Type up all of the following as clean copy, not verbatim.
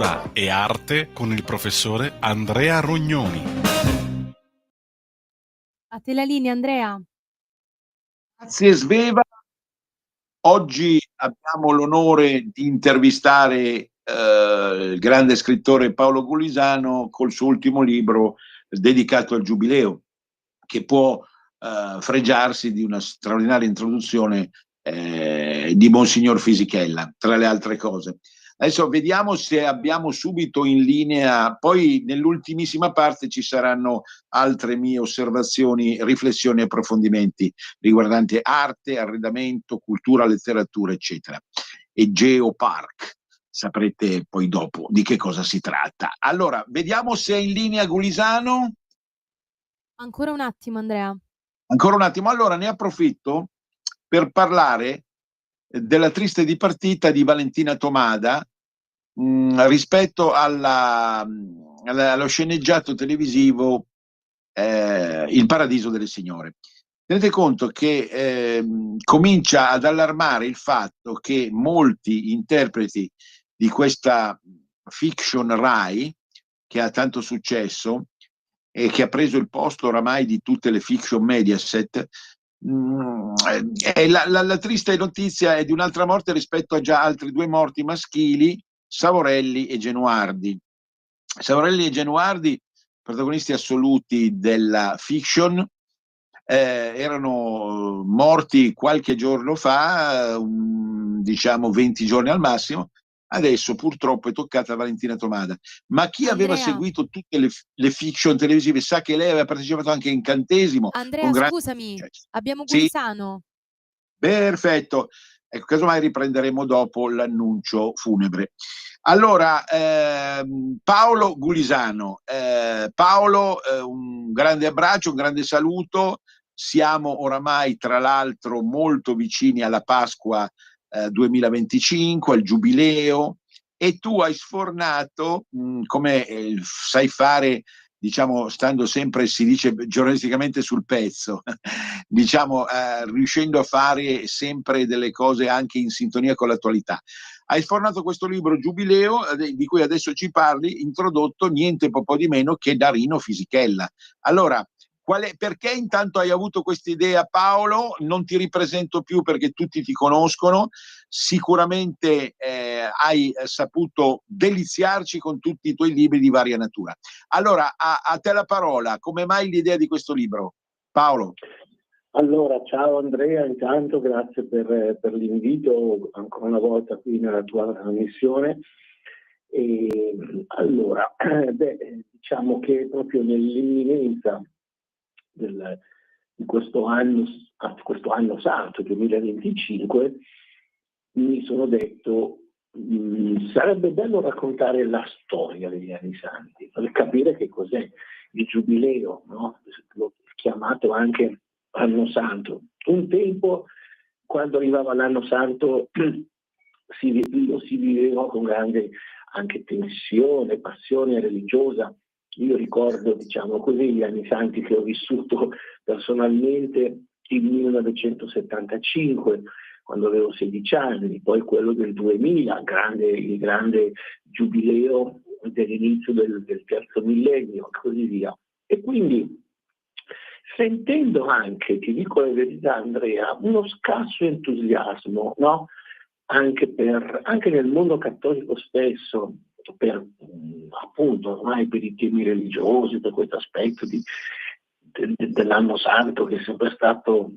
Cultura e arte con il professore Andrea Rognoni. A te la linea, Andrea. Grazie Sveva. Oggi abbiamo l'onore di intervistare il grande scrittore Paolo Gulisano col suo ultimo libro dedicato al Giubileo, che può fregiarsi di una straordinaria introduzione di Monsignor Fisichella, tra le altre cose. Adesso vediamo se abbiamo subito in linea, poi nell'ultimissima parte ci saranno altre mie osservazioni, riflessioni e approfondimenti riguardanti arte, arredamento, cultura, letteratura, eccetera. E Geopark. Saprete poi dopo di che cosa si tratta. Allora, vediamo se è in linea Gulisano. Ancora un attimo, Andrea. Ancora un attimo. Allora, ne approfitto per parlare della triste dipartita di Valentina Tomada rispetto allo sceneggiato televisivo Il Paradiso delle Signore. Tenete conto che comincia ad allarmare il fatto che molti interpreti di questa fiction Rai, che ha tanto successo e che ha preso il posto oramai di tutte le fiction Mediaset, la triste notizia è di un'altra morte rispetto a già altri due morti maschili, Savorelli e Genuardi. Savorelli e Genuardi, protagonisti assoluti della fiction, erano morti qualche giorno fa, diciamo 20 giorni al massimo. Adesso purtroppo è toccata a Valentina Tomada. Ma chi aveva seguito tutte le fiction televisive sa che lei aveva partecipato anche a Incantesimo. Andrea, scusami, abbiamo Gulisano. Sì? Perfetto. Ecco, casomai riprenderemo dopo l'annuncio funebre. Allora, Paolo Gulisano. Paolo, un grande abbraccio, un grande saluto. Siamo oramai, tra l'altro, molto vicini alla Pasqua 2025, al Giubileo, e tu hai sfornato, come sai fare, diciamo, stando sempre, si dice giornalisticamente, sul pezzo, diciamo, riuscendo a fare sempre delle cose anche in sintonia con l'attualità. Hai sfornato questo libro Giubileo, di cui adesso ci parli, introdotto niente po' di meno che da Rino Fisichella. Allora, perché intanto hai avuto questa idea, Paolo? Non ti ripresento più perché tutti ti conoscono. Sicuramente hai saputo deliziarci con tutti i tuoi libri di varia natura. Allora, a te la parola. Come mai l'idea di questo libro, Paolo? Allora, ciao Andrea, intanto grazie per l'invito ancora una volta qui nella tua missione. E, allora, diciamo che proprio nell'imminenza di questo anno santo 2025 mi sono detto sarebbe bello raccontare la storia degli anni santi per capire che cos'è il Giubileo, no? L'ho chiamato anche Anno Santo. Un tempo, quando arrivava l'Anno Santo, lo si viveva con grande anche tensione, passione religiosa. Io ricordo, diciamo così, gli anni santi che ho vissuto personalmente, il 1975, quando avevo 16 anni, poi quello del 2000, il grande giubileo dell'inizio del terzo millennio, e così via. E quindi, sentendo anche, ti dico la verità Andrea, uno scarso entusiasmo, no? Anche nel mondo cattolico stesso, appunto ormai per i temi religiosi, per questo aspetto dell'anno santo che è sempre stato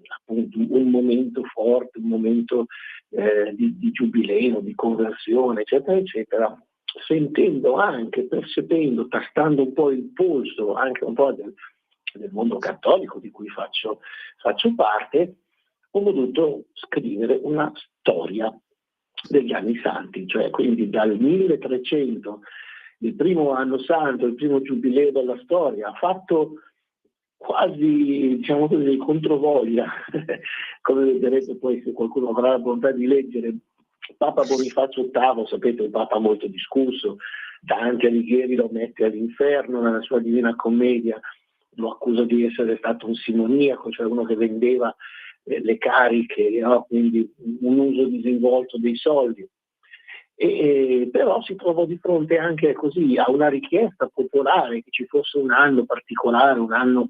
appunto un momento forte, un momento di giubileo, di conversione, eccetera, eccetera, sentendo anche, percependo, tastando un po' il polso anche un po' del mondo cattolico di cui faccio parte, ho voluto scrivere una storia degli anni santi, cioè quindi dal 1300, il primo anno santo, il primo giubileo della storia, fatto quasi, diciamo così, controvoglia, come vedrete poi se qualcuno avrà la bontà di leggere. Papa Bonifacio VIII, sapete, un papa molto discusso, Dante Alighieri lo mette all'inferno nella sua Divina Commedia, lo accusa di essere stato un simoniaco, cioè uno che vendeva le cariche, no? Quindi un uso disinvolto dei soldi. Però si trovò di fronte anche così a una richiesta popolare che ci fosse un anno particolare, un anno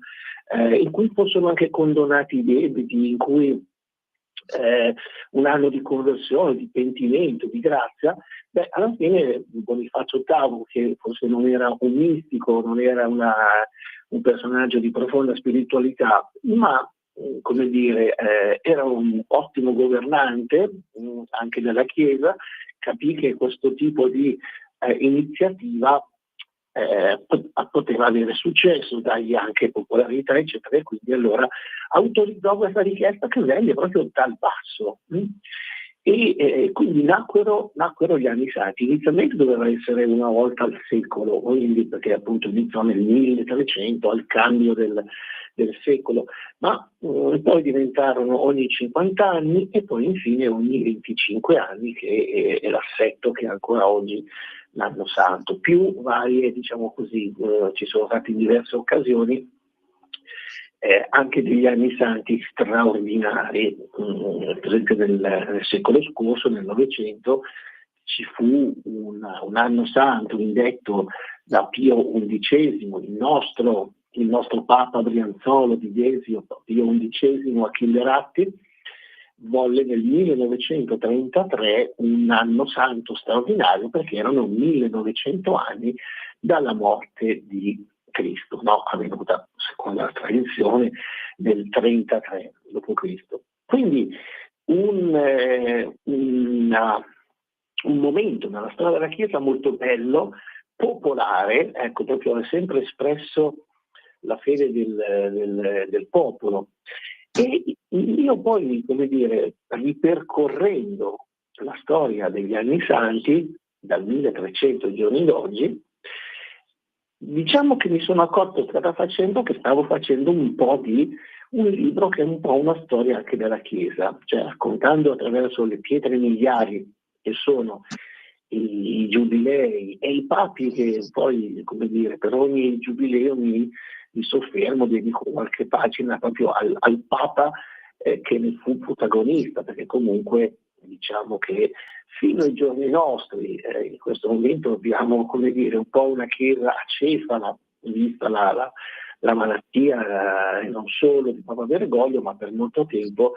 in cui fossero anche condonati i debiti, in cui un anno di conversione, di pentimento, di grazia. Beh, alla fine Bonifacio VIII, che forse non era un mistico, non era un personaggio di profonda spiritualità, ma come dire, era un ottimo governante anche della Chiesa, capì che questo tipo di iniziativa poteva avere successo, dargli anche popolarità, eccetera, e quindi allora autorizzò questa richiesta che venne proprio dal basso. E quindi nacquero gli anni santi. Inizialmente doveva essere una volta al secolo, quindi perché appunto iniziò nel 1300 al cambio del secolo, ma poi diventarono ogni 50 anni e poi infine ogni 25 anni, che è l'assetto che ancora oggi l'anno santo. Più varie, diciamo così, ci sono stati in diverse occasioni anche degli anni santi straordinari. Per esempio nel secolo scorso, nel Novecento, ci fu un anno santo indetto da Pio XI, il nostro Papa Brianzolo di Desio, Pio XI Achille Ratti, volle nel 1933 un anno santo straordinario perché erano 1900 anni dalla morte di Cristo, avvenuta secondo la tradizione nel 33 d.C. Quindi un momento nella storia della Chiesa molto bello, popolare, ecco, proprio ha sempre espresso la fede del popolo. E io poi, come dire, ripercorrendo la storia degli anni santi, dal 1300 ai giorni d'oggi, diciamo che mi sono accorto strada facendo che stavo facendo un libro che è un po' una storia anche della Chiesa, cioè raccontando attraverso le pietre miliari che sono i giubilei e i papi, che poi, come dire, per ogni giubileo mi soffermo, dedico qualche pagina proprio al Papa che ne fu protagonista, perché comunque diciamo che fino ai giorni nostri, in questo momento abbiamo, come dire, un po' una Chiesa acefala, vista la malattia non solo di Papa Bergoglio, ma per molto tempo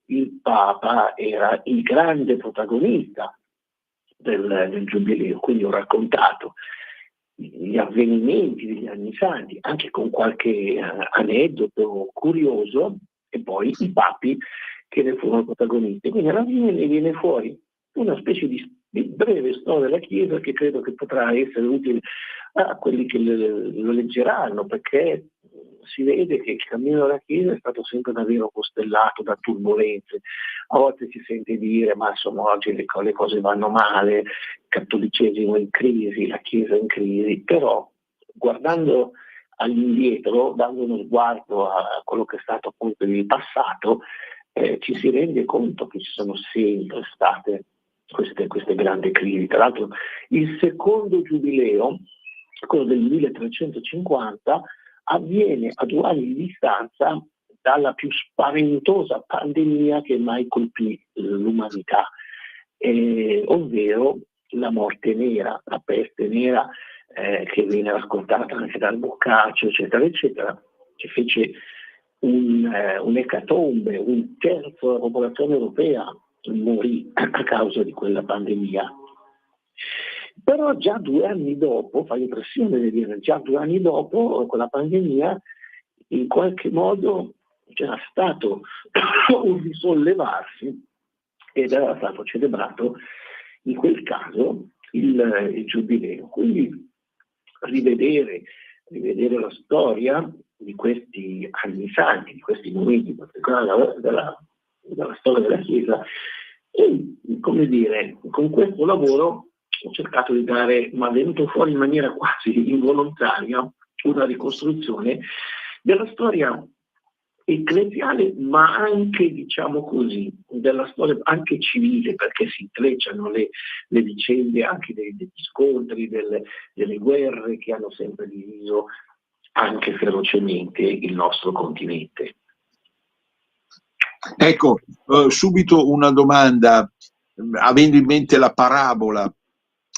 il Papa era il grande protagonista del Giubileo. Quindi ho raccontato gli avvenimenti degli anni santi, anche con qualche aneddoto curioso, e poi i papi che ne furono protagonisti. Quindi alla fine ne viene fuori una specie di breve storia della Chiesa che credo che potrà essere utile a quelli che lo leggeranno, perché si vede che il cammino della Chiesa è stato sempre davvero costellato da turbolenze. A volte si sente dire, ma insomma oggi le cose vanno male, il cattolicesimo è in crisi, la Chiesa è in crisi, però guardando all'indietro, dando uno sguardo a quello che è stato appunto il passato, ci si rende conto che ci sono sempre state queste grandi crisi. Tra l'altro il secondo giubileo, quello del 1350, avviene a 2 anni di distanza dalla più spaventosa pandemia che mai colpì l'umanità, ovvero la morte nera, la peste nera, che viene raccontata anche dal Boccaccio, eccetera, eccetera, che fece un'ecatombe, un terzo della popolazione europea morì a causa di quella pandemia. Però già 2 anni dopo, fa l'impressione di dire, già 2 anni dopo quella pandemia, in qualche modo c'era stato un risollevarsi ed era stato celebrato in quel caso il Giubileo. Quindi rivedere la storia di questi anni santi, di questi momenti particolari della storia della Chiesa, e, come dire, con questo lavoro ho cercato di dare, ma è venuto fuori in maniera quasi involontaria, una ricostruzione della storia ecclesiale, ma anche, diciamo così, della storia anche civile, perché si intrecciano le vicende anche degli scontri, delle guerre che hanno sempre diviso anche ferocemente il nostro continente. Ecco, subito una domanda, avendo in mente la parabola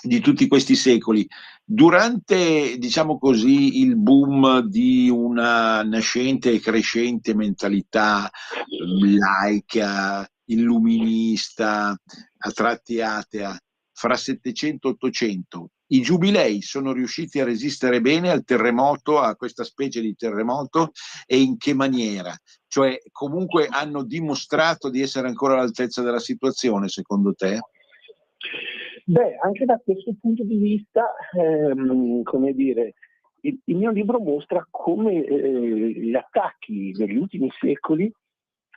di tutti questi secoli. Durante, diciamo così, il boom di una nascente e crescente mentalità laica, illuminista, a tratti atea, fra 700 e 800, i giubilei sono riusciti a resistere bene al terremoto, a questa specie di terremoto, e in che maniera? Cioè, comunque hanno dimostrato di essere ancora all'altezza della situazione, secondo te? Beh, anche da questo punto di vista, come dire, il mio libro mostra come gli attacchi degli ultimi secoli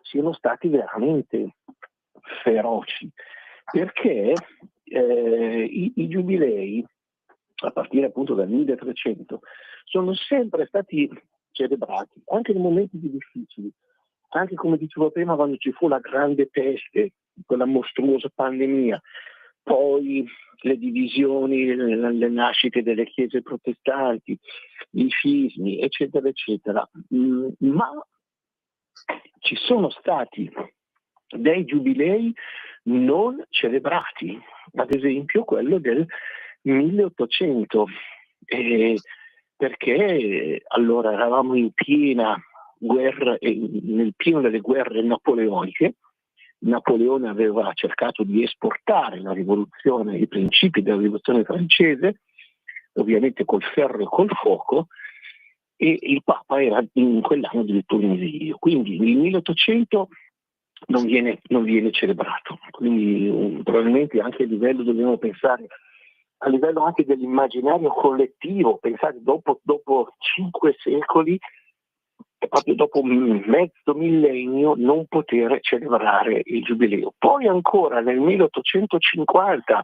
siano stati veramente feroci, perché i giubilei, a partire appunto dal 1300, sono sempre stati celebrati, anche nei momenti difficili, anche come dicevo prima quando ci fu la grande peste, quella mostruosa pandemia, poi le divisioni, le nascite delle chiese protestanti, i scismi, eccetera, eccetera. Ma ci sono stati dei giubilei non celebrati, ad esempio quello del 1800, perché allora eravamo in piena guerra, nel pieno delle guerre napoleoniche. Napoleone aveva cercato di esportare la rivoluzione, i principi della rivoluzione francese, ovviamente col ferro e col fuoco, e il Papa era in quell'anno addirittura in esilio. Quindi il 1800 non viene celebrato. Quindi probabilmente anche a livello, dobbiamo pensare, a livello anche dell'immaginario collettivo, pensare dopo 5 secoli, proprio dopo mezzo millennio, non poter celebrare il giubileo. Poi ancora nel 1850,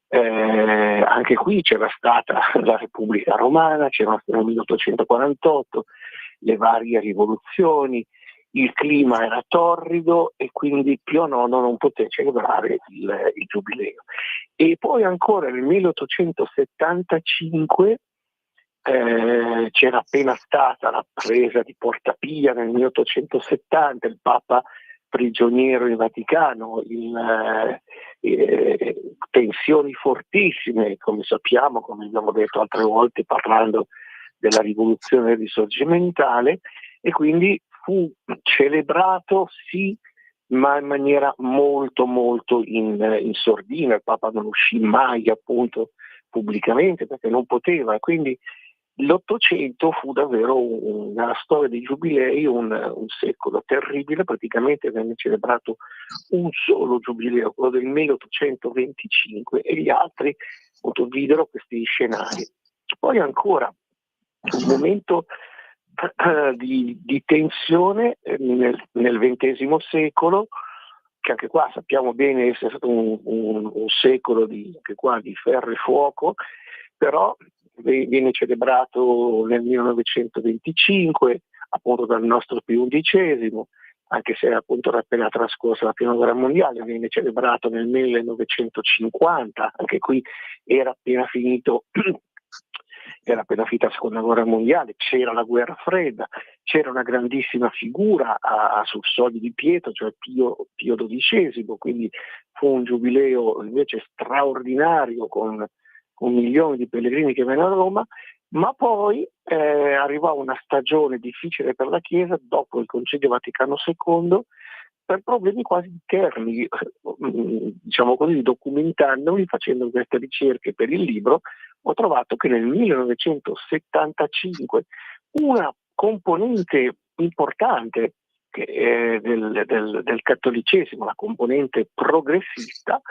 anche qui c'era stata la Repubblica Romana, c'era stato nel 1848, le varie rivoluzioni, il clima era torrido e quindi Pio IX non poté celebrare il giubileo. E poi ancora nel 1875 c'era appena stata la presa di Porta Pia nel 1870, il Papa prigioniero in Vaticano, tensioni fortissime, come sappiamo, come abbiamo detto altre volte parlando della rivoluzione risorgimentale, e quindi fu celebrato sì, ma in maniera molto molto in sordina. Il Papa non uscì mai appunto pubblicamente perché non poteva, e quindi l'Ottocento fu davvero nella storia dei giubilei un secolo terribile. Praticamente venne celebrato un solo giubileo, quello del 1825, e gli altri appunto videro questi scenari. Poi ancora un momento di tensione nel XX secolo, che anche qua sappiamo bene essere stato un secolo anche qua di ferro e fuoco, però viene celebrato nel 1925 appunto dal nostro Pio XI, anche se appunto era appena trascorsa la Prima Guerra Mondiale. Viene celebrato nel 1950, anche qui era appena finita la Seconda Guerra Mondiale, c'era la Guerra Fredda, c'era una grandissima figura sul Soglio di Pietro, cioè Pio XII, quindi fu un giubileo invece straordinario con milioni di pellegrini che vennero a Roma. Ma poi arrivò una stagione difficile per la Chiesa dopo il Concilio Vaticano II, per problemi quasi interni, diciamo così. Documentandomi, facendo queste ricerche per il libro, ho trovato che nel 1975 una componente importante del cattolicesimo, la componente progressista,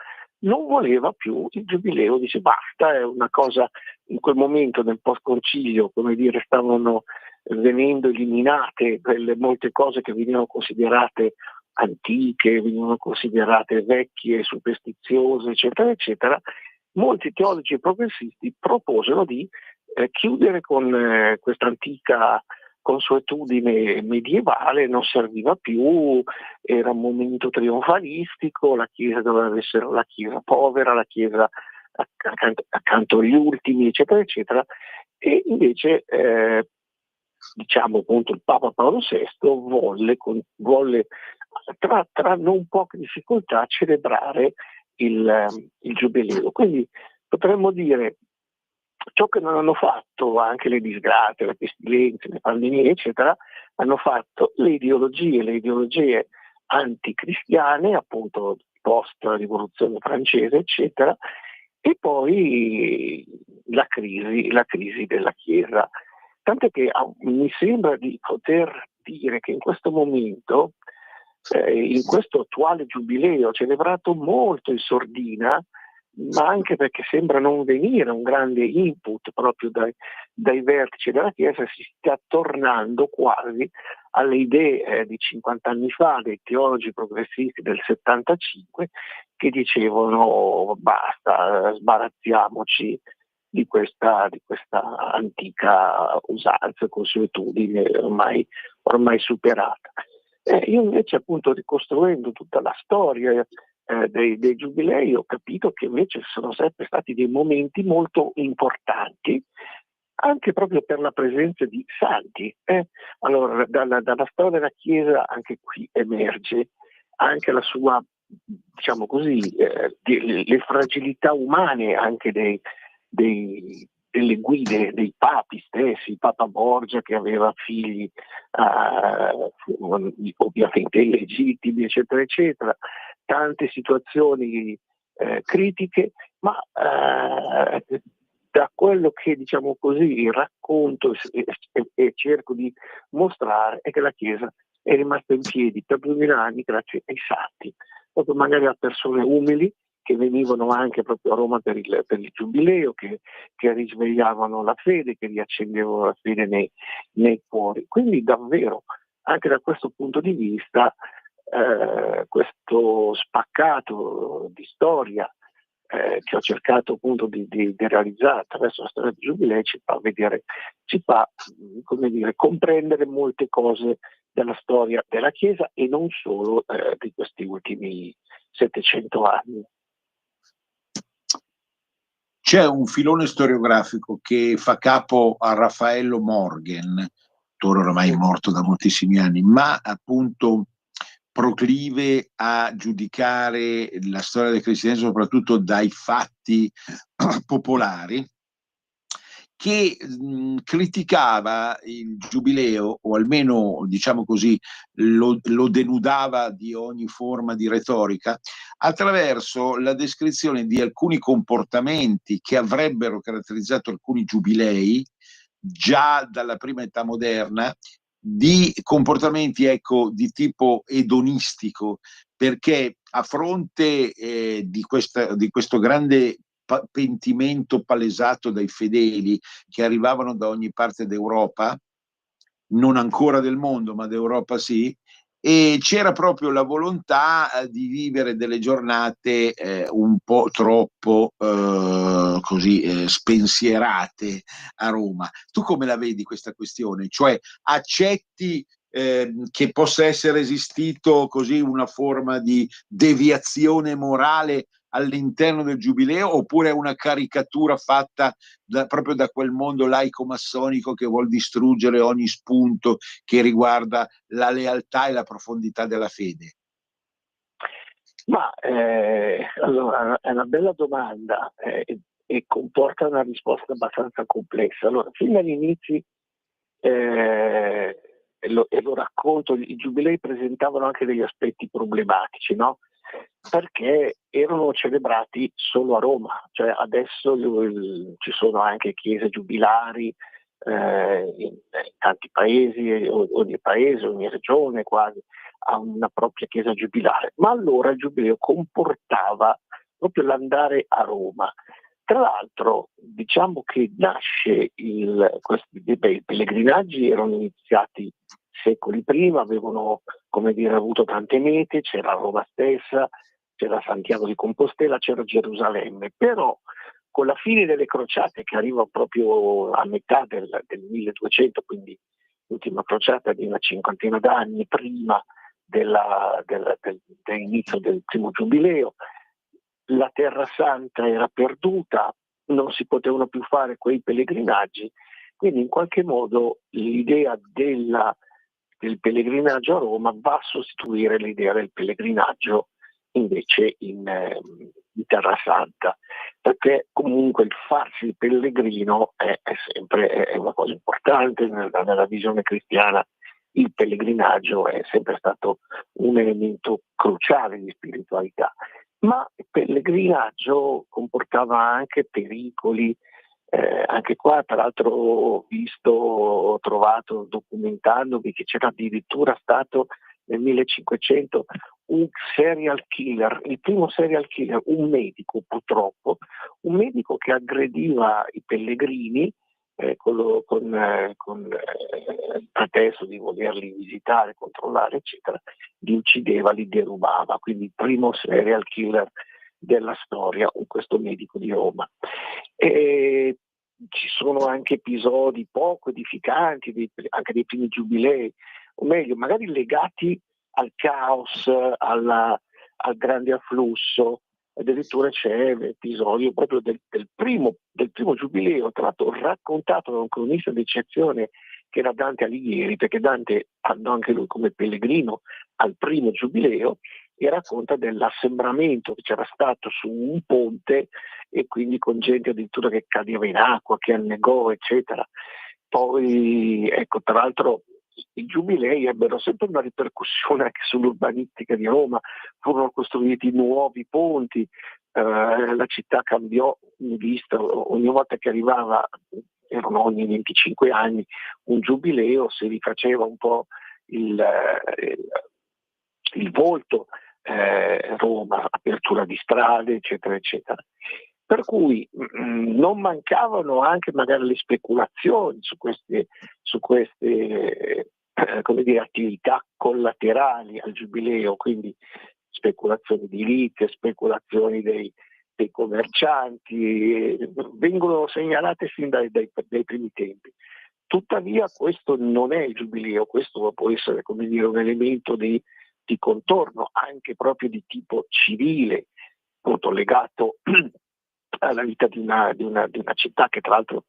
non voleva più il giubileo, dice basta, è una cosa. In quel momento nel post-concilio, come dire, stavano venendo eliminate molte cose che venivano considerate antiche, venivano considerate vecchie, superstiziose, eccetera, eccetera. Molti teologi progressisti proposero di chiudere con questa antica consuetudine medievale, non serviva più, era un momento trionfalistico, la Chiesa doveva essere la Chiesa povera, la Chiesa accanto agli ultimi, eccetera, eccetera. E invece diciamo appunto il Papa Paolo VI volle tra non poche difficoltà celebrare il giubileo. Quindi potremmo dire ciò che non hanno fatto anche le disgrazie, le pestilenze, le pandemie, eccetera, hanno fatto le ideologie anticristiane, appunto post rivoluzione francese, eccetera, e poi la crisi della Chiesa. Tant'è che mi sembra di poter dire che in questo momento, in questo attuale giubileo celebrato molto in sordina, ma anche perché sembra non venire un grande input proprio dai vertici della Chiesa, si sta tornando quasi alle idee di 50 anni fa dei teologi progressisti del 75 che dicevano basta, sbarazziamoci di questa antica usanza, consuetudine ormai superata. Io invece, appunto, ricostruendo tutta la storia dei giubilei, ho capito che invece sono sempre stati dei momenti molto importanti, anche proprio per la presenza di santi. Allora, dalla storia della Chiesa anche qui emerge anche la sua, diciamo così, le fragilità umane anche delle guide dei papi stessi, Papa Borgia che aveva figli ovviamente illegittimi, eccetera, eccetera, tante situazioni critiche, ma da quello che, diciamo così, racconto e cerco di mostrare è che la Chiesa è rimasta in piedi per 2000 anni grazie ai santi, proprio magari a persone umili che venivano anche proprio a Roma per il giubileo, che risvegliavano la fede, che riaccendevano la fede nei cuori. Quindi davvero, anche da questo punto di vista, questo spaccato di storia che ho cercato appunto di realizzare attraverso la storia del giubileo ci fa come dire, comprendere molte cose della storia della Chiesa e non solo di questi ultimi 700 anni. C'è un filone storiografico che fa capo a Raffaello Morgan, autore oramai morto da moltissimi anni, ma appunto proclive a giudicare la storia del cristianesimo soprattutto dai fatti popolari, che criticava il giubileo, o almeno, diciamo così, lo denudava di ogni forma di retorica, attraverso la descrizione di alcuni comportamenti che avrebbero caratterizzato alcuni giubilei già dalla prima età moderna, di comportamenti, ecco, di tipo edonistico, perché a fronte di questo grande pentimento palesato dai fedeli che arrivavano da ogni parte d'Europa, non ancora del mondo, ma d'Europa sì, e c'era proprio la volontà di vivere delle giornate un po' troppo così spensierate a Roma. Tu come la vedi questa questione? Cioè, accetti che possa essere esistito così una forma di deviazione morale all'interno del giubileo, oppure è una caricatura fatta proprio da quel mondo laico-massonico che vuol distruggere ogni spunto che riguarda la lealtà e la profondità della fede? Ma allora è una bella domanda e comporta una risposta abbastanza complessa. Allora, fin dagli inizi, e lo racconto, i giubilei presentavano anche degli aspetti problematici, no? Perché erano celebrati solo a Roma, cioè adesso ci sono anche chiese giubilari in tanti paesi, ogni paese, ogni regione quasi ha una propria chiesa giubilare, ma allora il giubileo comportava proprio l'andare a Roma. Tra l'altro, diciamo che nasce i pellegrinaggi erano iniziati secoli prima, avevano, come dire, avuto tante mete, c'era Roma stessa, c'era Santiago di Compostela, c'era Gerusalemme, però con la fine delle crociate, che arriva proprio a metà del 1200, quindi l'ultima crociata di una cinquantina d'anni prima dell'inizio del primo giubileo, la Terra Santa era perduta, non si potevano più fare quei pellegrinaggi, quindi in qualche modo l'idea del pellegrinaggio a Roma va a sostituire l'idea del pellegrinaggio invece in di Terra Santa, perché comunque il farsi il pellegrino è sempre una cosa importante nella visione cristiana. Il pellegrinaggio è sempre stato un elemento cruciale di spiritualità, ma il pellegrinaggio comportava anche pericoli. Anche qua, tra l'altro, ho trovato documentandomi che c'era addirittura stato nel 1500 un serial killer, il primo serial killer, un medico purtroppo, un medico che aggrediva i pellegrini con il pretesto di volerli visitare, controllare, eccetera, li uccideva, li derubava. Quindi il primo serial killer della storia, questo medico di Roma. E ci sono anche episodi poco edificanti, anche dei primi giubilei, o meglio, magari legati al caos, al grande afflusso. Addirittura c'è l'episodio proprio del primo giubileo, tra l'altro raccontato da un cronista d'eccezione che era Dante Alighieri, perché Dante andò anche lui come pellegrino al primo giubileo e racconta dell'assembramento che c'era stato su un ponte e quindi con gente addirittura che cadeva in acqua, che annegò, eccetera. Poi, ecco, tra l'altro i giubilei ebbero sempre una ripercussione anche sull'urbanistica di Roma, furono costruiti nuovi ponti, la città cambiò in vista, ogni volta che arrivava, erano ogni 25 anni, un giubileo, si rifaceva un po' il volto, Roma, apertura di strade, eccetera, eccetera. Per cui non mancavano anche magari le speculazioni su queste come dire, attività collaterali al giubileo, quindi speculazioni edilizie, speculazioni dei commercianti, vengono segnalate sin dai primi tempi. Tuttavia questo non è il giubileo, questo può essere, come dire, un elemento di contorno anche proprio di tipo civile, appunto legato alla vita di una città che tra l'altro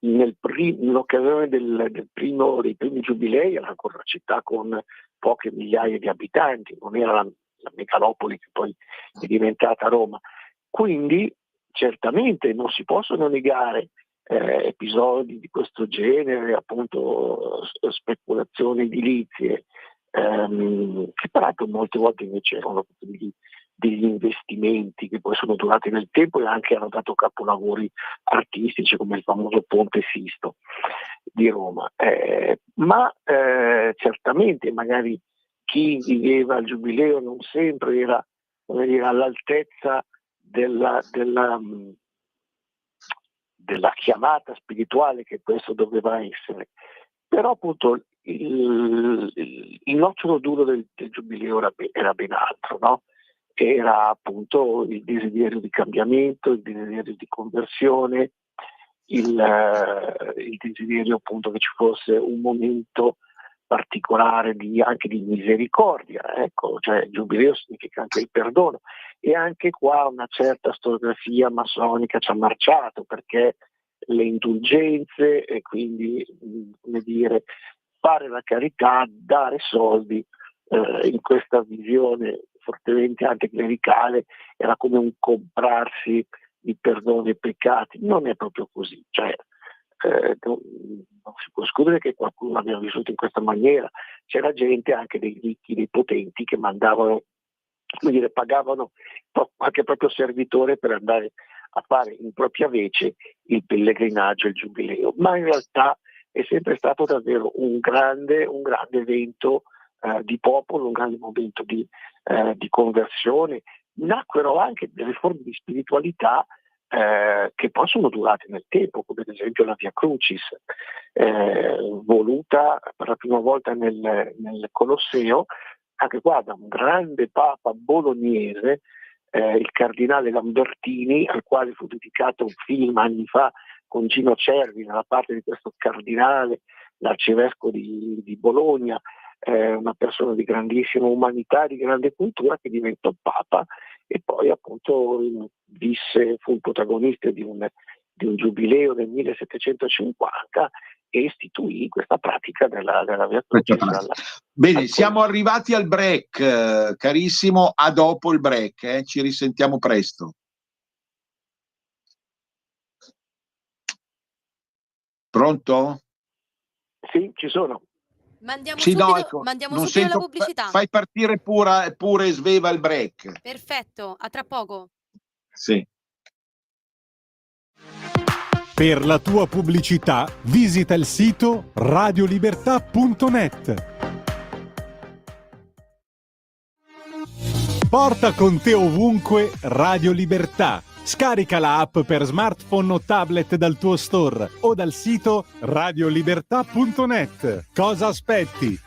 nell'occasione dei primi giubilei era ancora una città con poche migliaia di abitanti, non era la megalopoli che poi è diventata Roma. Quindi certamente non si possono negare episodi di questo genere, appunto speculazioni edilizie, che peraltro molte volte invece erano degli investimenti che poi sono durati nel tempo e anche hanno dato capolavori artistici come il famoso Ponte Sisto di Roma. Ma certamente magari chi viveva il giubileo non sempre era, come dire, all'altezza della chiamata spirituale che questo doveva essere. Però appunto il nocciolo duro del giubileo era ben altro, no? Era appunto il desiderio di cambiamento, il desiderio di conversione, il desiderio appunto che ci fosse un momento particolare anche di misericordia, ecco, cioè il giubileo significa anche il perdono, e anche qua una certa storiografia massonica ci ha marciato, perché le indulgenze e quindi, come dire, fare la carità, dare soldi, in questa visione fortemente anticlericale era come un comprarsi il perdono dei peccati. Non è proprio così, cioè non si può escludere che qualcuno l'abbia vissuto in questa maniera. C'era gente, anche dei ricchi, dei potenti, che mandavano, come dire, pagavano qualche proprio servitore per andare a fare in propria vece il pellegrinaggio, il giubileo, ma in realtà è sempre stato davvero un grande evento di popolo, un grande momento di conversione. Nacquero anche delle forme di spiritualità che poi sono durate nel tempo, come ad esempio la Via Crucis, voluta per la prima volta nel Colosseo, anche qua da un grande papa bolognese, il cardinale Lambertini, al quale fu dedicato un film anni fa con Gino Cervi nella parte di questo cardinale, l'arcivescovo di Bologna, una persona di grandissima umanità, di grande cultura, che diventò papa e poi appunto fu il protagonista di un giubileo del 1750 e istituì questa pratica della Via Crucis. Bene, siamo arrivati al break, carissimo, a dopo il break, ci risentiamo presto. Pronto? Sì, ci sono. Mandiamo Sì, subito, no, ecco, mandiamo non subito la sento, pubblicità. fai partire pure Sveva il break. Perfetto, a tra poco. Sì. Per la tua pubblicità visita il sito radiolibertà.net. Porta con te ovunque Radio Libertà. Scarica la app per smartphone o tablet dal tuo store o dal sito radiolibertà.net. Cosa aspetti?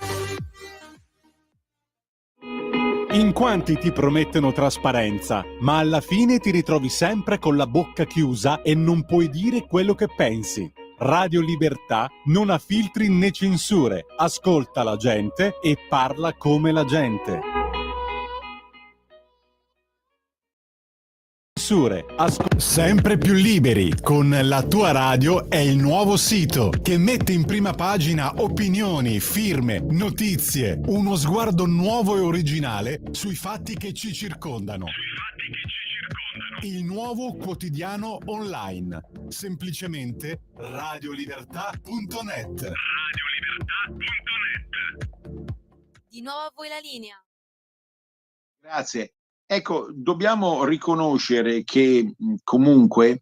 In quanti ti promettono trasparenza, ma alla fine ti ritrovi sempre con la bocca chiusa e non puoi dire quello che pensi. Radio Libertà non ha filtri né censure, ascolta la gente e parla come la gente. Sempre più liberi con La Tua Radio è il nuovo sito che mette in prima pagina opinioni, firme, notizie, uno sguardo nuovo e originale sui fatti che ci circondano. Il nuovo quotidiano online, semplicemente radiolibertà.net. Di nuovo a voi la linea. Grazie. Ecco, dobbiamo riconoscere che comunque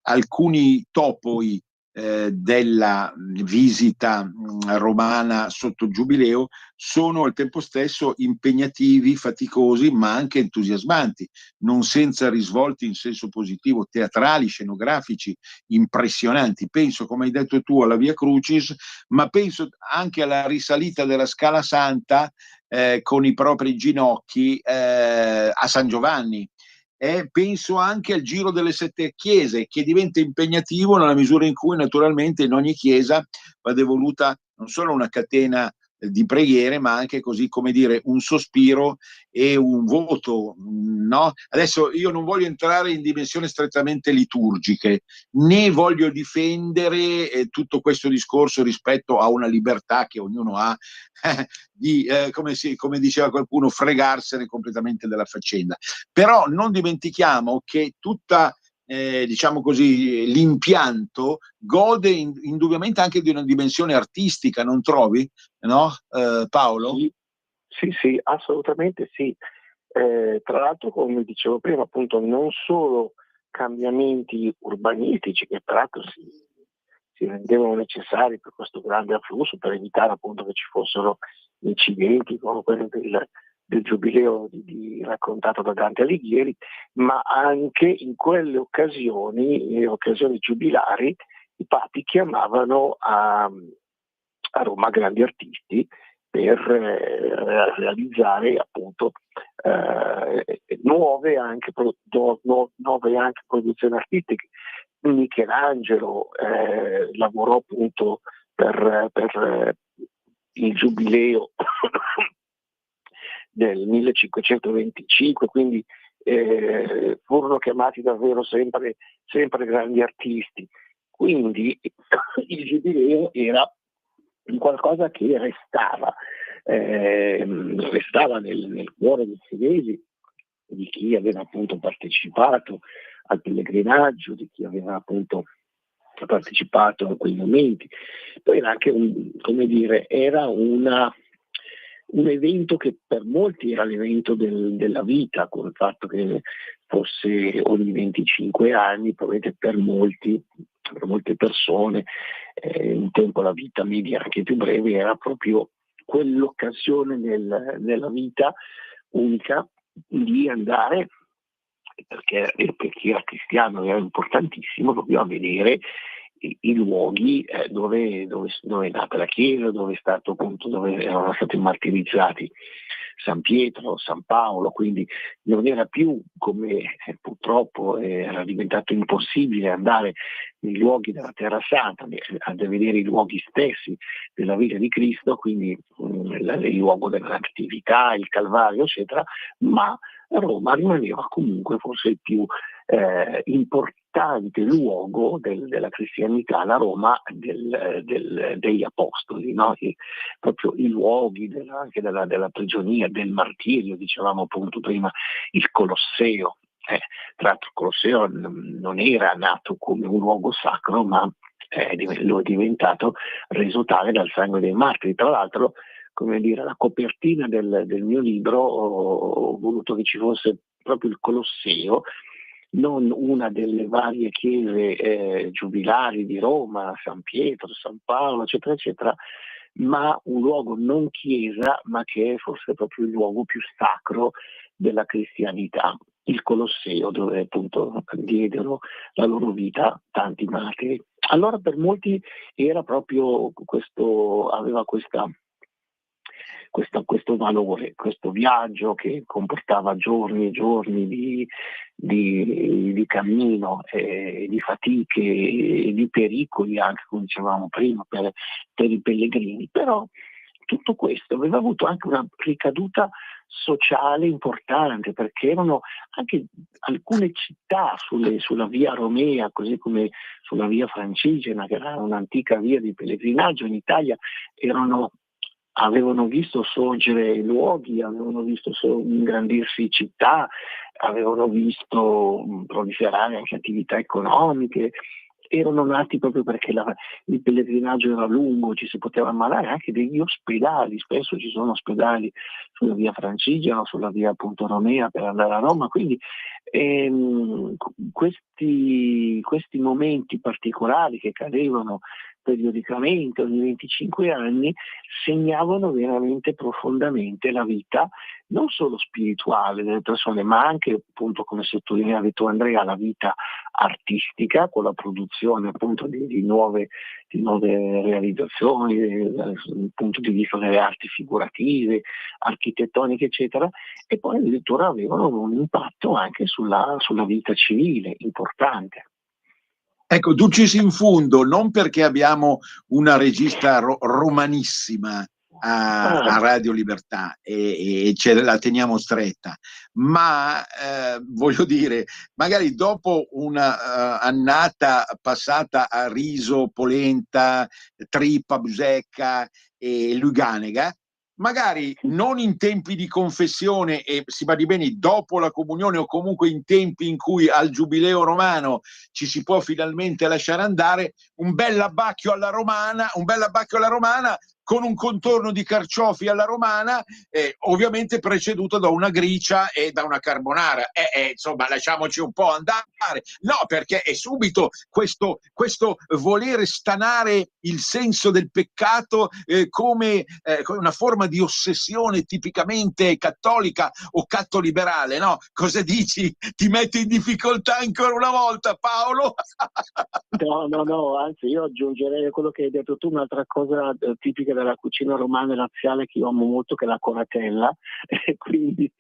alcuni topoi della visita romana sotto Giubileo sono al tempo stesso impegnativi, faticosi, ma anche entusiasmanti, non senza risvolti in senso positivo, teatrali, scenografici, impressionanti. Penso, come hai detto tu, alla Via Crucis, ma penso anche alla risalita della Scala Santa con i propri ginocchi a San Giovanni. Penso anche al Giro delle Sette Chiese, che diventa impegnativo nella misura in cui naturalmente in ogni chiesa va devoluta non solo una catena di preghiere, ma anche, così come dire, un sospiro e un voto, no? Adesso io non voglio entrare in dimensioni strettamente liturgiche, né voglio difendere tutto questo discorso rispetto a una libertà che ognuno ha di, come diceva qualcuno, fregarsene completamente della faccenda. Però non dimentichiamo che tutta diciamo così, l'impianto gode indubbiamente anche di una dimensione artistica, non trovi? No, Paolo? Sì, assolutamente sì. Tra l'altro, come dicevo prima, appunto, non solo cambiamenti urbanistici che peraltro si rendevano necessari per questo grande afflusso, per evitare appunto che ci fossero incidenti come quello del Giubileo raccontato da Dante Alighieri, ma anche in quelle occasioni giubilari, i papi chiamavano a Roma grandi artisti per realizzare appunto nuove anche produzioni artistiche. Michelangelo lavorò appunto per il Giubileo del 1525, quindi furono chiamati davvero sempre grandi artisti. Quindi il Giubileo era qualcosa che restava nel cuore dei senesi, di chi aveva appunto partecipato al pellegrinaggio, di chi aveva appunto partecipato a quei momenti. Poi era anche era un evento che per molti era l'evento della vita, con il fatto che fosse ogni 25 anni, probabilmente per molte persone, un tempo la vita media anche più breve, era proprio quell'occasione nella vita unica di andare, perché per chi era cristiano era importantissimo, proprio a vedere i luoghi dove è nata la Chiesa, dove erano stati martirizzati San Pietro, San Paolo. Quindi non era più, come purtroppo era diventato impossibile, andare nei luoghi della Terra Santa, a vedere i luoghi stessi della vita di Cristo, quindi il luogo della Natività, il Calvario, eccetera, ma Roma rimaneva comunque forse il più importante luogo della cristianità, la Roma degli apostoli, no? Proprio i luoghi anche della prigionia, del martirio, dicevamo appunto prima, il Colosseo. Tra l'altro il Colosseo non era nato come un luogo sacro, ma lo è diventato, reso tale dal sangue dei martiri. Tra l'altro, come dire, la copertina del mio libro ho voluto che ci fosse proprio il Colosseo, non una delle varie chiese giubilari di Roma, San Pietro, San Paolo, eccetera, eccetera, ma un luogo non chiesa, ma che è forse proprio il luogo più sacro della cristianità, il Colosseo, dove appunto diedero la loro vita tanti martiri. Allora per molti era proprio questo, aveva questo valore, questo viaggio che comportava giorni e giorni di cammino, di fatiche e di pericoli, anche come dicevamo prima, per i pellegrini. Però tutto questo aveva avuto anche una ricaduta sociale importante, perché erano anche alcune città sulla via Romea, così come sulla via Francigena, che era un'antica via di pellegrinaggio in Italia, avevano visto sorgere luoghi, avevano visto ingrandirsi città, avevano visto proliferare anche attività economiche, erano nati proprio perché il pellegrinaggio era lungo, ci si poteva ammalare, anche degli ospedali, spesso ci sono ospedali sulla via Francigena, sulla via appunto Romea per andare a Roma, quindi questi momenti particolari che cadevano periodicamente ogni 25 anni segnavano veramente profondamente la vita non solo spirituale delle persone, ma anche, appunto, come sottolineavi tu Andrea, la vita artistica, con la produzione appunto di nuove realizzazioni dal punto di vista delle arti figurative, architettoniche, eccetera, e poi addirittura avevano un impatto anche sulla vita civile importante. Ecco, Dulcis in Fundo, non perché abbiamo una regista romanissima a Radio Libertà e la teniamo stretta, ma voglio dire, magari dopo una annata passata a riso, polenta, trippa, busecca e luganega, magari non in tempi di confessione, e si badi bene dopo la comunione, o comunque in tempi in cui al giubileo romano ci si può finalmente lasciare andare, un bel abbacchio alla romana con un contorno di carciofi alla romana, ovviamente preceduto da una gricia e da una carbonara. Insomma, lasciamoci un po' andare. No, perché è subito questo volere stanare il senso del peccato come una forma di ossessione tipicamente cattolica o cattoliberale, no? Cosa dici? Ti metti in difficoltà ancora una volta, Paolo? No, anzi io aggiungerei a quello che hai detto tu un'altra cosa tipica della cucina romana e laziale che io amo molto, che è la coratella, e quindi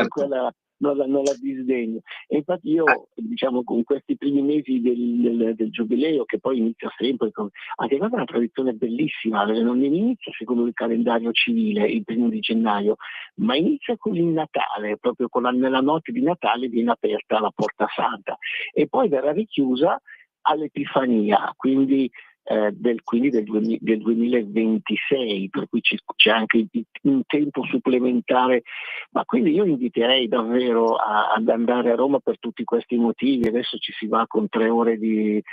quella non la disdegno. E infatti io, diciamo, con questi primi mesi del giubileo, che poi inizia sempre, anche questa è una tradizione bellissima, non inizia secondo il calendario civile il 1 gennaio, ma inizia con il Natale, proprio nella notte di Natale viene aperta la Porta Santa e poi verrà richiusa all'Epifania, quindi del 2026, per cui c'è anche un tempo supplementare, ma quindi io inviterei davvero ad andare a Roma per tutti questi motivi. Adesso ci si va con 3 ore di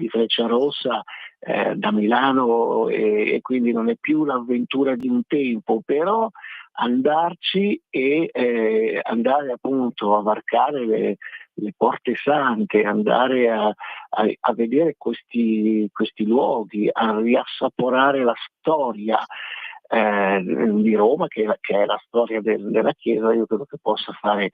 Frecciarossa da Milano e quindi non è più l'avventura di un tempo, però andarci e andare appunto a varcare le porte sante, andare a vedere questi luoghi, a riassaporare la storia di Roma, che è la storia della Chiesa. Io credo che possa fare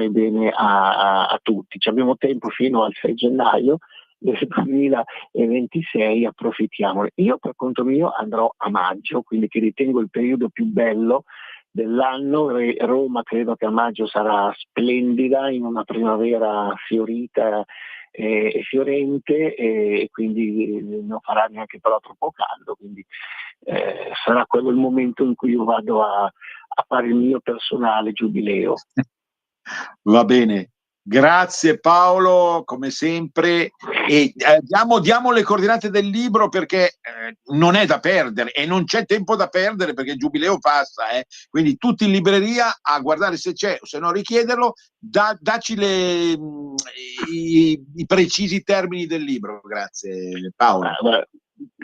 bene a tutti. Abbiamo tempo fino al 6 gennaio del 2026, approfittiamone. Io per conto mio andrò a maggio, quindi che ritengo il periodo più bello dell'anno. Roma credo che a maggio sarà splendida, in una primavera fiorita e fiorente, e quindi non farà neanche però troppo caldo, quindi sarà quello il momento in cui io vado a fare il mio personale giubileo. Va bene. Grazie Paolo, come sempre, e diamo le coordinate del libro perché non è da perdere e non c'è tempo da perdere perché il giubileo passa, quindi tutti in libreria a guardare se c'è o se no richiederlo, dacci i precisi termini del libro. Grazie Paolo.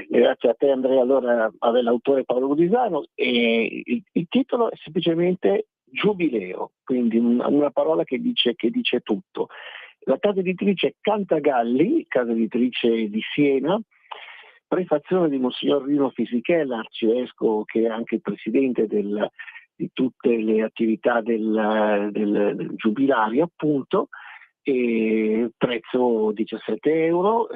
Grazie a te Andrea. Allora, l'autore Paolo Gulisano, e il titolo è semplicemente Giubileo, quindi una parola che dice tutto. La casa editrice è Cantagalli, casa editrice di Siena, prefazione di Monsignor Rino Fisichella, arcivescovo che è anche il presidente di tutte le attività del giubilario, appunto, e prezzo 17 euro,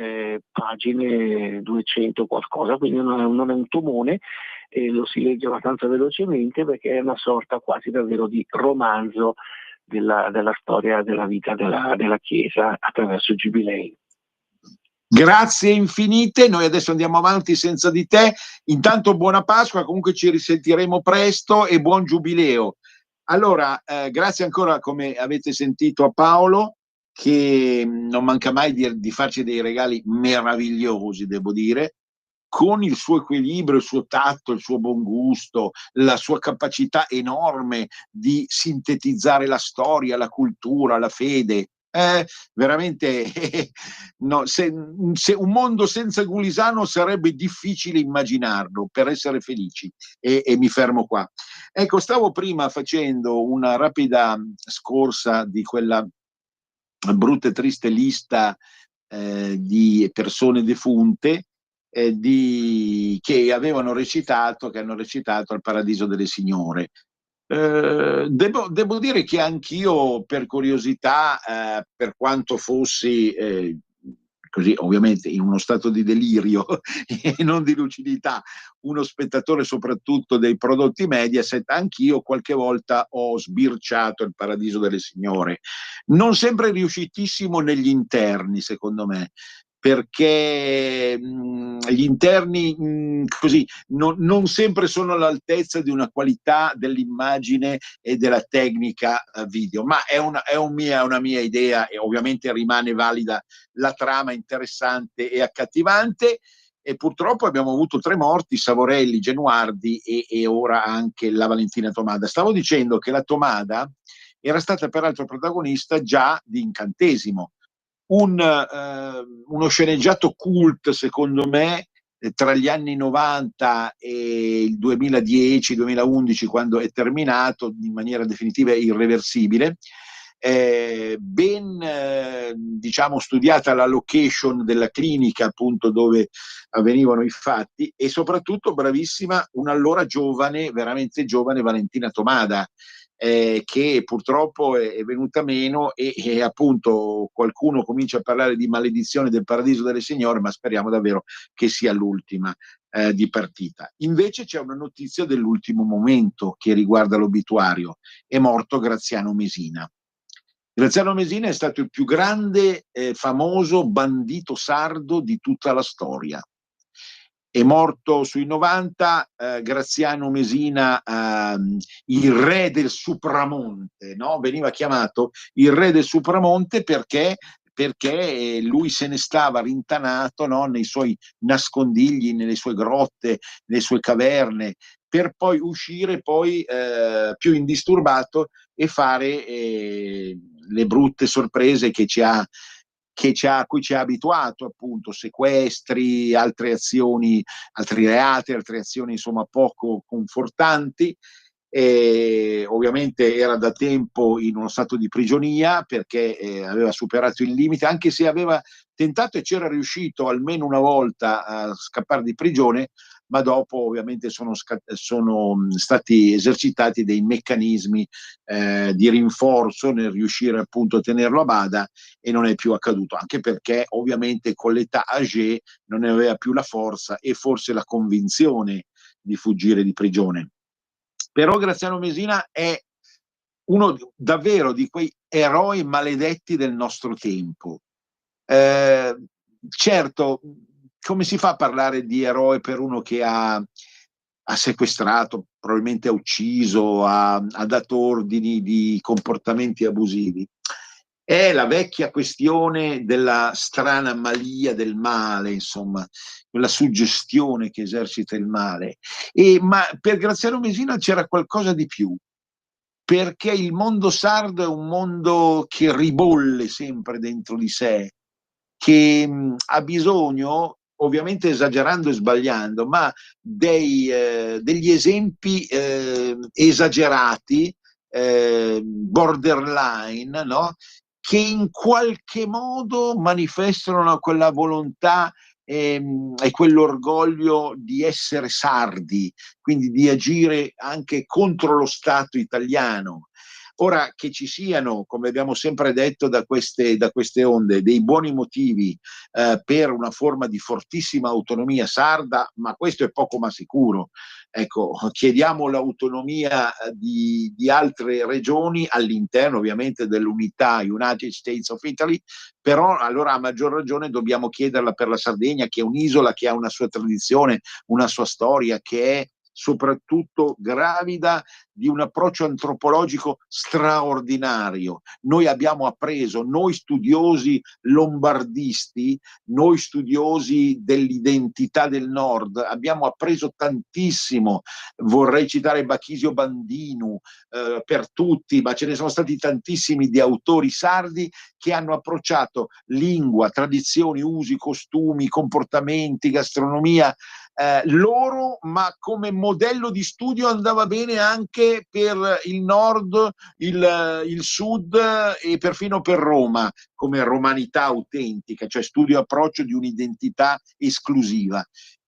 pagine 200 qualcosa, quindi non è un tomone, e lo si legge abbastanza velocemente perché è una sorta quasi davvero di romanzo della storia della vita della Chiesa attraverso i giubilei. Grazie infinite, noi adesso andiamo avanti senza di te. Intanto buona Pasqua, comunque ci risentiremo presto e buon giubileo. Allora, grazie ancora, come avete sentito, a Paolo, che non manca mai di farci dei regali meravigliosi, devo dire, con il suo equilibrio, il suo tatto, il suo buon gusto, la sua capacità enorme di sintetizzare la storia, la cultura, la fede. Veramente no, se un mondo senza Gulisano sarebbe difficile immaginarlo, per essere felici, e mi fermo qua. Ecco, stavo prima facendo una rapida scorsa di quella brutta e triste lista di persone defunte che hanno recitato al Paradiso delle Signore. Devo dire che anch'io, per curiosità, per quanto fossi così ovviamente in uno stato di delirio e non di lucidità, uno spettatore soprattutto dei prodotti Mediaset, anch'io qualche volta ho sbirciato il Paradiso delle Signore, non sempre riuscitissimo negli interni, secondo me, perché gli interni così non sempre sono all'altezza di una qualità dell'immagine e della tecnica video, ma è una mia idea, e ovviamente rimane valida la trama interessante e accattivante. E purtroppo abbiamo avuto 3 morti: Savorelli, Genuardi e ora anche la Valentina Tomada. Stavo dicendo che la Tomada era stata peraltro protagonista già di Incantesimo, uno sceneggiato cult, secondo me, tra gli anni 90 e il 2010-2011, quando è terminato in maniera definitiva e irreversibile. Diciamo studiata la location della clinica, appunto, dove avvenivano i fatti, e soprattutto bravissima un'allora giovane, veramente giovane, Valentina Tomada, che purtroppo è venuta meno, e appunto qualcuno comincia a parlare di maledizione del Paradiso delle Signore, ma speriamo davvero che sia l'ultima di partita. Invece c'è una notizia dell'ultimo momento che riguarda l'obituario: è morto Graziano Mesina. Graziano Mesina è stato il più grande, famoso bandito sardo di tutta la storia. È morto sui 90, Graziano Mesina, il re del Supramonte, no? Veniva chiamato il re del Supramonte perché lui se ne stava rintanato, no? Nei suoi nascondigli, nelle sue grotte, nelle sue caverne, per poi uscire più indisturbato e fare le brutte sorprese a cui ci ha abituato, appunto, sequestri, altre azioni, altri reati, altre azioni insomma poco confortanti. E ovviamente era da tempo in uno stato di prigionia perché aveva superato il limite, anche se aveva tentato e c'era riuscito almeno una volta a scappare di prigione, ma dopo ovviamente sono stati esercitati dei meccanismi di rinforzo nel riuscire appunto a tenerlo a bada, e non è più accaduto, anche perché ovviamente con l'età âgée non ne aveva più la forza e forse la convinzione di fuggire di prigione. Però Graziano Mesina è uno davvero di quei eroi maledetti del nostro tempo. Certo, come si fa a parlare di eroe per uno che ha sequestrato, probabilmente ha ucciso, ha dato ordini di comportamenti abusivi? È la vecchia questione della strana malia del male, insomma, quella suggestione che esercita il male. Ma per Graziano Mesina c'era qualcosa di più, perché il mondo sardo è un mondo che ribolle sempre dentro di sé, che ha bisogno, ovviamente esagerando e sbagliando, ma degli esempi esagerati, borderline, no? Che in qualche modo manifestano quella volontà e quell'orgoglio di essere sardi, quindi di agire anche contro lo Stato italiano. Ora, che ci siano, come abbiamo sempre detto da queste onde, dei buoni motivi per una forma di fortissima autonomia sarda, ma questo è poco ma sicuro. Ecco, chiediamo l'autonomia di altre regioni all'interno ovviamente dell'unità United States of Italy, però allora a maggior ragione dobbiamo chiederla per la Sardegna, che è un'isola che ha una sua tradizione, una sua storia, che è soprattutto gravida di un approccio antropologico straordinario. Noi abbiamo appreso, noi studiosi lombardisti, noi studiosi dell'identità del nord, abbiamo appreso tantissimo. Vorrei citare Bachisio Bandinu per tutti, ma ce ne sono stati tantissimi di autori sardi che hanno approcciato lingua, tradizioni, usi, costumi, comportamenti, gastronomia loro, ma come modello di studio andava bene anche per il nord, il sud e perfino per Roma, come romanità autentica, cioè studio approccio di un'identità esclusiva.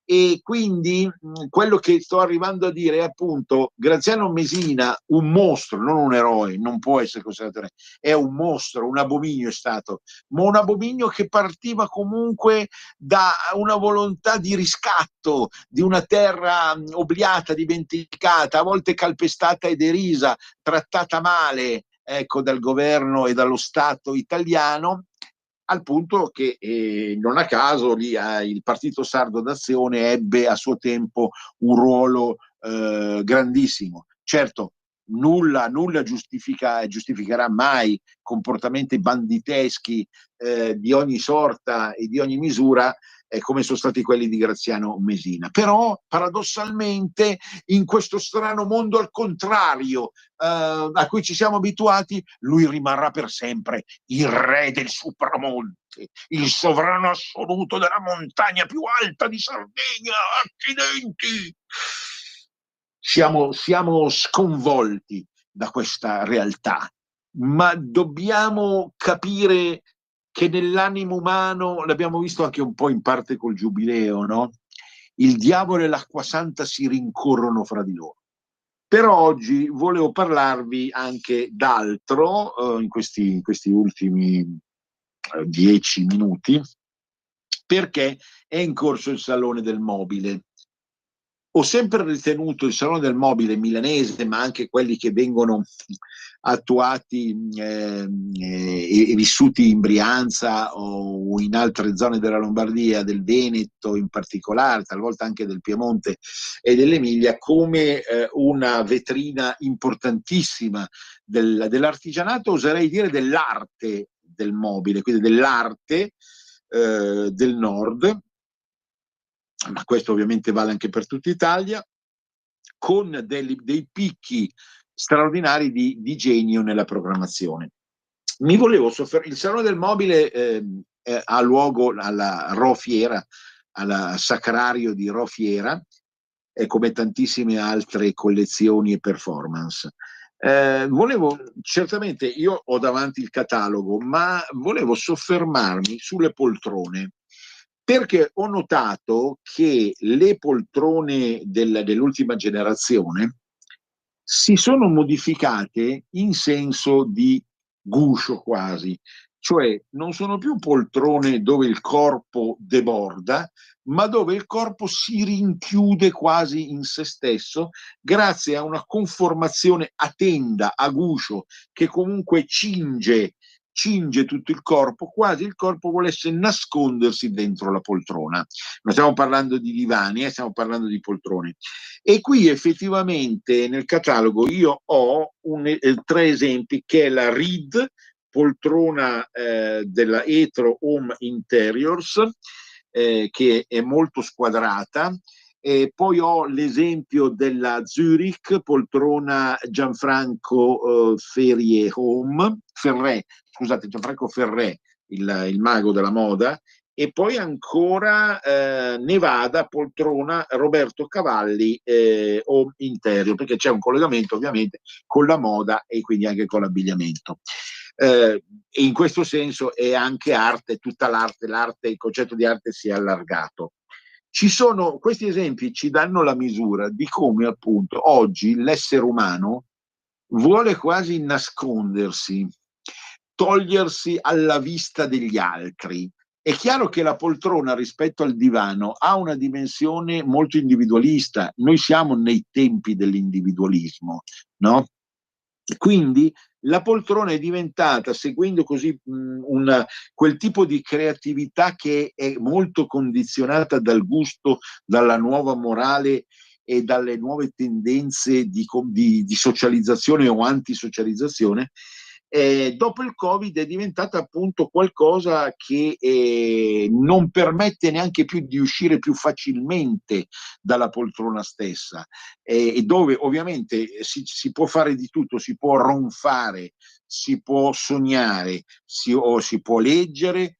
E quindi quello che sto arrivando a dire è appunto Graziano Mesina, un mostro, non un eroe, non può essere considerato, è un mostro, un abominio è stato, ma un abominio che partiva comunque da una volontà di riscatto di una terra obliata, dimenticata, a volte calpestata e derisa, trattata male, ecco, dal governo e dallo Stato italiano, al punto che non a caso lì il Partito Sardo d'Azione ebbe a suo tempo un ruolo grandissimo. Certo, nulla giustificherà mai comportamenti banditeschi di ogni sorta e di ogni misura come sono stati quelli di Graziano Mesina. Però paradossalmente in questo strano mondo al contrario a cui ci siamo abituati, lui rimarrà per sempre il re del supramonte, il sovrano assoluto della montagna più alta di Sardegna. Accidenti! Siamo sconvolti da questa realtà, ma dobbiamo capire che nell'animo umano, l'abbiamo visto anche un po' in parte col Giubileo, no? Il diavolo e l'acqua santa si rincorrono fra di loro. Però oggi volevo parlarvi anche d'altro in questi ultimi 10 minuti, perché è in corso il Salone del Mobile. Ho sempre ritenuto il Salone del Mobile milanese, ma anche quelli che vengono attuati e vissuti in Brianza o in altre zone della Lombardia, del Veneto in particolare, talvolta anche del Piemonte e dell'Emilia, come una vetrina importantissima dell'artigianato, oserei dire dell'arte del mobile, quindi dell'arte del nord, ma questo ovviamente vale anche per tutta Italia, con dei picchi straordinari di genio nella programmazione. Il Salone del Mobile ha luogo alla Ro Fiera, al Sacrario di Ro Fiera, come tantissime altre collezioni e performance. Certamente io ho davanti il catalogo, ma volevo soffermarmi sulle poltrone, perché ho notato che le poltrone dell'ultima generazione si sono modificate in senso di guscio quasi, cioè non sono più poltrone dove il corpo deborda, ma dove il corpo si rinchiude quasi in se stesso grazie a una conformazione a tenda, a guscio, che comunque cinge tutto il corpo, quasi il corpo volesse nascondersi dentro la poltrona. Non stiamo parlando di divani, stiamo parlando di poltrone. E qui effettivamente nel catalogo io ho 3 esempi, che è la Reed poltrona della Etro Home Interiors, che è molto squadrata. E poi ho l'esempio della Zurich, poltrona Gianfranco Gianfranco Ferré, il mago della moda. E poi ancora Nevada, poltrona Roberto Cavalli Home Interior, perché c'è un collegamento ovviamente con la moda e quindi anche con l'abbigliamento. E in questo senso è anche arte, tutta l'arte, il concetto di arte si è allargato. Questi esempi ci danno la misura di come appunto oggi l'essere umano vuole quasi nascondersi, togliersi alla vista degli altri. È chiaro che la poltrona rispetto al divano ha una dimensione molto individualista. Noi siamo nei tempi dell'individualismo, no? Quindi la poltrona è diventata, seguendo così quel tipo di creatività che è molto condizionata dal gusto, dalla nuova morale e dalle nuove tendenze di socializzazione o antisocializzazione. Dopo il Covid è diventata appunto qualcosa che non permette neanche più di uscire più facilmente dalla poltrona stessa, e dove ovviamente si può fare di tutto, si può ronfare, si può sognare, si può leggere,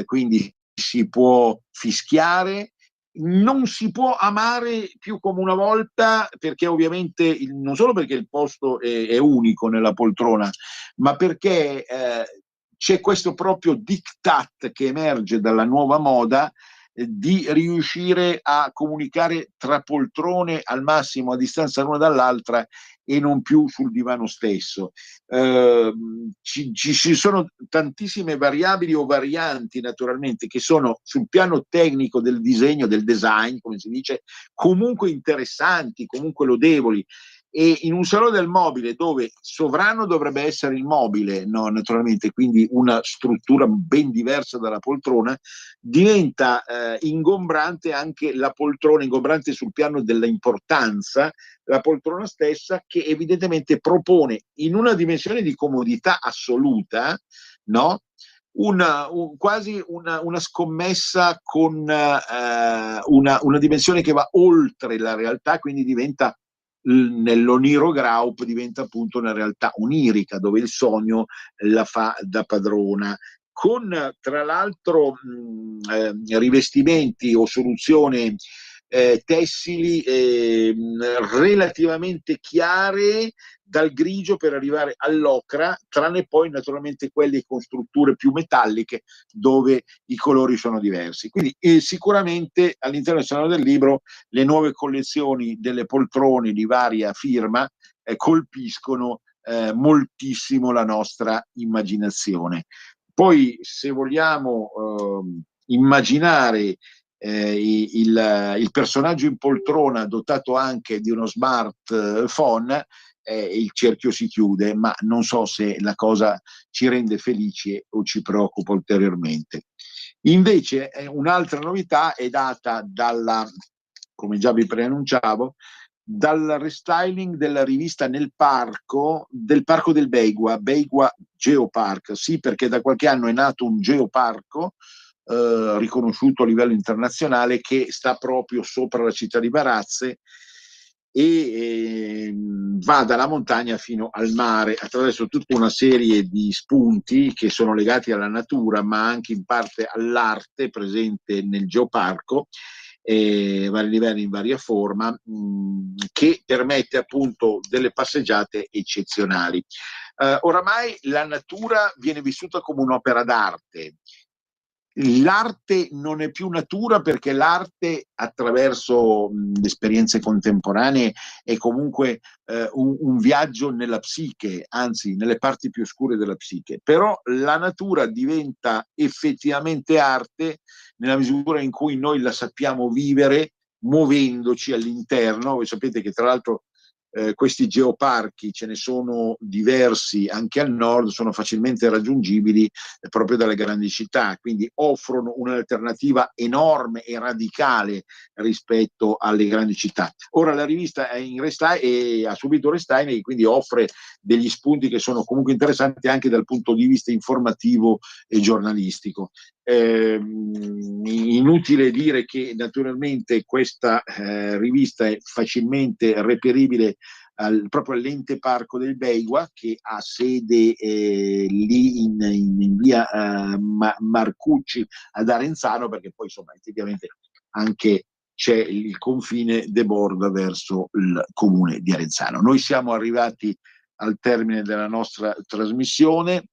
quindi si può fischiare. Non si può amare più come una volta, perché ovviamente non solo perché il posto è unico nella poltrona, ma perché c'è questo proprio diktat che emerge dalla nuova moda di riuscire a comunicare tra poltrone al massimo a distanza l'una dall'altra e non più sul divano stesso. Ci sono tantissime variabili o varianti naturalmente che sono sul piano tecnico del disegno, del design, come si dice, comunque interessanti, comunque lodevoli. E in un salone del mobile dove sovrano dovrebbe essere il mobile, no, naturalmente, quindi una struttura ben diversa dalla poltrona, diventa ingombrante anche la poltrona, ingombrante sul piano dell'importanza, la poltrona stessa, che evidentemente propone in una dimensione di comodità assoluta, no? Quasi una scommessa con una dimensione che va oltre la realtà, quindi diventa nell'Oniro Graup diventa appunto una realtà onirica dove il sogno la fa da padrona, con tra l'altro rivestimenti o soluzioni tessili relativamente chiare, dal grigio per arrivare all'ocra, tranne poi naturalmente quelli con strutture più metalliche dove i colori sono diversi. Quindi sicuramente all'interno del Salone del Libro le nuove collezioni delle poltrone di varia firma colpiscono moltissimo la nostra immaginazione. Poi, se vogliamo immaginare il personaggio in poltrona dotato anche di uno smartphone, il cerchio si chiude, ma non so se la cosa ci rende felici o ci preoccupa ulteriormente. Invece un'altra novità è data come già vi preannunciavo, dal restyling della rivista del parco del Beigua Geopark. Sì, perché da qualche anno è nato un geoparco riconosciuto a livello internazionale, che sta proprio sopra la città di Varazze e va dalla montagna fino al mare attraverso tutta una serie di spunti che sono legati alla natura ma anche in parte all'arte presente nel geoparco, vari livelli in varia forma, che permette appunto delle passeggiate eccezionali. Oramai la natura viene vissuta come un'opera d'arte. L'arte non è più natura, perché l'arte attraverso le esperienze contemporanee è comunque un viaggio nella psiche, anzi nelle parti più oscure della psiche. Però la natura diventa effettivamente arte nella misura in cui noi la sappiamo vivere muovendoci all'interno. Voi sapete che tra l'altro questi geoparchi, ce ne sono diversi anche al nord, sono facilmente raggiungibili proprio dalle grandi città, quindi offrono un'alternativa enorme e radicale rispetto alle grandi città. Ora la rivista è in restime e ha subito restime, e quindi offre degli spunti che sono comunque interessanti anche dal punto di vista informativo e giornalistico. Inutile dire che naturalmente questa rivista è facilmente reperibile proprio all'ente parco del Beigua, che ha sede lì in via Marcucci ad Arenzano, perché poi insomma effettivamente anche c'è il confine deborda verso il comune di Arenzano. Noi siamo arrivati al termine della nostra trasmissione.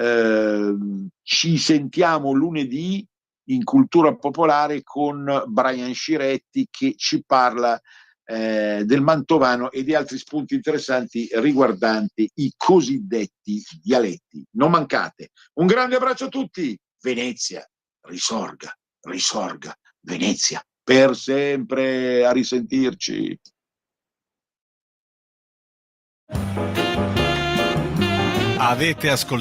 Ci sentiamo lunedì in Cultura Popolare con Brian Sciretti, che ci parla del mantovano e di altri spunti interessanti riguardanti i cosiddetti dialetti. Non mancate. Un grande abbraccio a tutti. Venezia, risorga, risorga, Venezia, per sempre. A risentirci. Avete ascoltato